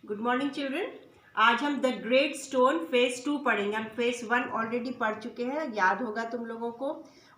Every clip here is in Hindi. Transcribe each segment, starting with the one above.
Good morning children. आज हम द ग्रेट स्टोन फेज 2 पढ़ेंगे। हम फेज 1 ऑलरेडी पढ़ चुके हैं, याद होगा तुम लोगों को।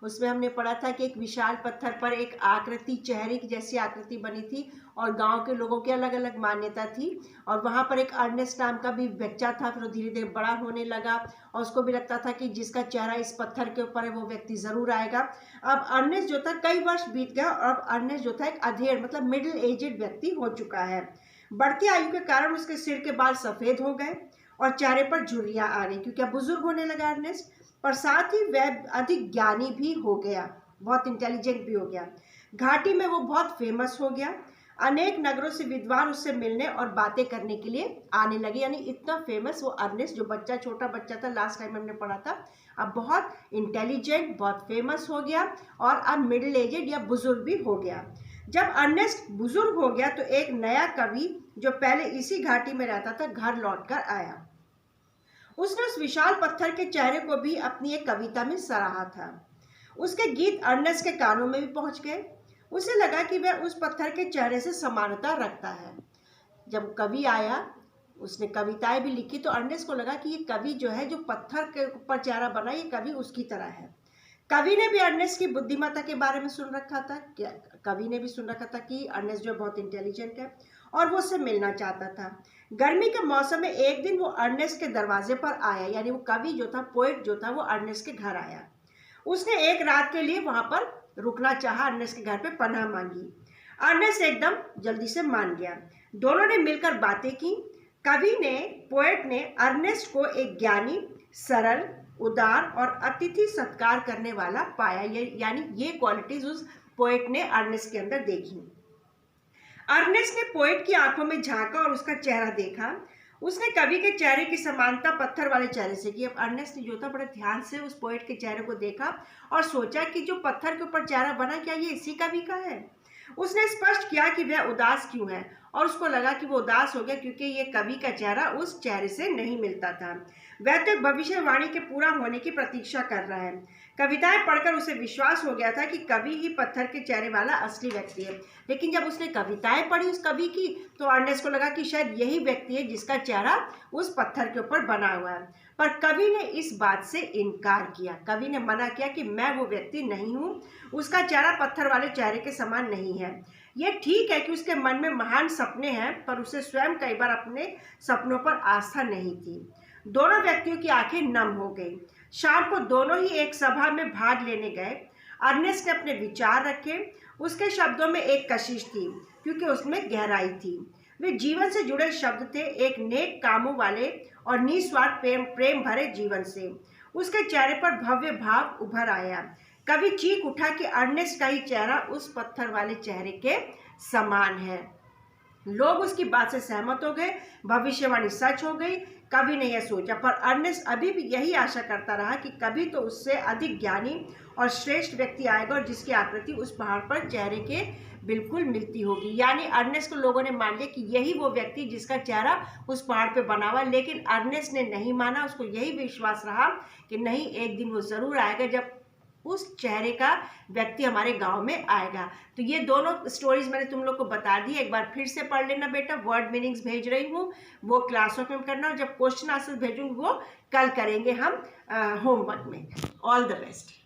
उसमें हमने पढ़ा था कि एक विशाल पत्थर पर एक आकृति, चेहरे की जैसी आकृति बनी थी और गांव के लोगों की अलग अलग मान्यता थी। और वहां पर एक अर्नेस्ट नाम का भी बच्चा था, फिर धीरे धीरे बड़ा होने लगा और उसको भी लगता था कि जिसका चेहरा इस पत्थर के ऊपर है वो व्यक्ति जरूर आएगा। अब अर्नेस्ट जो था, कई वर्ष बीत गया और अब अर्नेस्ट जो था एक अधेड़ मतलब मिडिल एजेड व्यक्ति हो चुका है। बढ़ती आयु के कारण उसके सिर के बाल सफेद हो गए और चेहरे पर झुर्रियां आ गई, क्योंकि अब बुजुर्ग होने लगा अर्नेस्ट। पर साथ ही वह अधिक ज्ञानी भी हो गया, बहुत इंटेलिजेंट भी हो गया। घाटी में वो बहुत फेमस हो गया। अनेक नगरों से विद्वान उससे मिलने और बातें करने के लिए आने लगे। यानी इतना फेमस वो अर्नेस्ट, जो बच्चा, छोटा बच्चा था, लास्ट टाइम हमने पढ़ा था, अब बहुत इंटेलिजेंट, बहुत फेमस हो गया और अब मिडिल एजेड या बुजुर्ग भी हो गया। जब अर्नेस्ट बुजुर्ग हो गया तो एक नया कवि जो पहले इसी घाटी में रहता था घर लौटकर आया। उसने उस विशाल पत्थर के चेहरे को भी अपनी एक कविता में सराहा था। उसके गीत अर्नेस्ट के कानों में भी पहुंच गए। उसे लगा कि वह उस पत्थर के चेहरे से समानता रखता है। जब कवि आया, उसने कविताएं भी लिखी, तो अर्नेस्ट को लगा कि ये कवि जो है, जो पत्थर के ऊपर चेहरा बना, ये कवि उसकी तरह है। कवि ने भी अर्नेस्ट की बुद्धिमत्ता के बारे में सुन रखा था। कवि ने भी सुन रखा था कि अर्नेस्ट जो बहुत इंटेलिजेंट है और वो उससे मिलना चाहता था। गर्मी के मौसम में एक दिन वो अर्नेस्ट के दरवाजे पर आया, यानी वो कवि जो था, पोएट जो था, वो अर्नेस्ट के घर आया। उसने एक रात के लिए वहां पर रुकना चाहा, अर्नेस्ट के घर पे पनाह मांगी। अर्नेस्ट एकदम जल्दी से मान गया। दोनों ने मिलकर बातें की। कवि ने, पोएट ने अर्नेस्ट को एक ज्ञानी, सरल, उदार और अतिथि सत्कार करने वाला पाया। यानी ये क्वालिटीज उस पोएट ने अर्नेस्ट के अंदर देखी। अर्नेस्ट ने पोएट की आंखों में झांका और उसका चेहरा देखा। उसने कवि के चेहरे की समानता पत्थर वाले चेहरे से की। अब अर्नेस्ट ने जो था बड़े ध्यान से उस पोएट के चेहरे को देखा और सोचा कि जो पत्थर के ऊपर चेहरा बना, क्या ये इसी कवि का है। उसने स्पष्ट किया कि वह उदास क्यों है और उसको लगा कि वो उदास हो गया क्योंकि ये कवि का चेहरा उस चेहरे से नहीं मिलता था। वह तो भविष्यवाणी के पूरा होने की प्रतीक्षा कर रहा है। कविताएं पढ़कर उसे विश्वास हो गया था कि कवि ही पत्थर के चेहरे वाला असली व्यक्ति है। लेकिन जब उसने कविताएं पढ़ी उस कवि की, तो अर्नेस्ट को लगा कि शायद यही व्यक्ति है जिसका चेहरा उस पत्थर के ऊपर बना हुआ है। पर कवि ने इस बात से इनकार किया। कवि ने मना किया कि मैं वो व्यक्ति नहीं हूँ, उसका चेहरा पत्थर वाले चेहरे के समान नहीं है। ये ठीक है कि उसके मन में महान सपने हैं, पर उसे स्वयं कई बार अपने सपनों पर आस्था नहीं थी। दोनों व्यक्तियों की आंखें नम हो गई। शाम को दोनों ही एक सभा में भाग लेने गए। अर्नेस्ट ने अपने विचार रखे। उसके शब्दों में एक कशिश थी क्योंकि उसमें गहराई थी। वे जीवन से जुड़े शब्द थे, एक नेक कामों वाले और निस्वार्थ प्रेम भरे जीवन से। उसके चेहरे पर भव्य भाव उभर आया। कवि चीख उठा कि अर्नेस्ट का ही चेहरा उस पत्थर वाले चेहरे के समान है। लोग उसकी बात से सहमत हो गए। भविष्यवाणी सच हो गई। कवि ने यह सोचा, पर अर्नेस्ट अभी भी यही आशा करता रहा कि कभी तो उससे अधिक ज्ञानी और श्रेष्ठ व्यक्ति आएगा और जिसकी आकृति उस पहाड़ पर चेहरे के बिल्कुल मिलती होगी। यानी अर्नेस्ट को लोगों ने मान लिया कि यही वो व्यक्ति जिसका चेहरा उस पहाड़ पे बना हुआ। लेकिन अर्नेस्ट ने नहीं माना। उसको यही विश्वास रहा कि नहीं, एक दिन वो जरूर आएगा जब उस चेहरे का व्यक्ति हमारे गांव में आएगा। तो ये दोनों स्टोरीज मैंने तुम लोग को बता दी। एक बार फिर से पढ़ लेना बेटा। वर्ड मीनिंग्स भेज रही हूँ, वो क्लासों में करना, और जब क्वेश्चन आंसर भेजूंगी वो कल करेंगे हम होमवर्क में। All the best.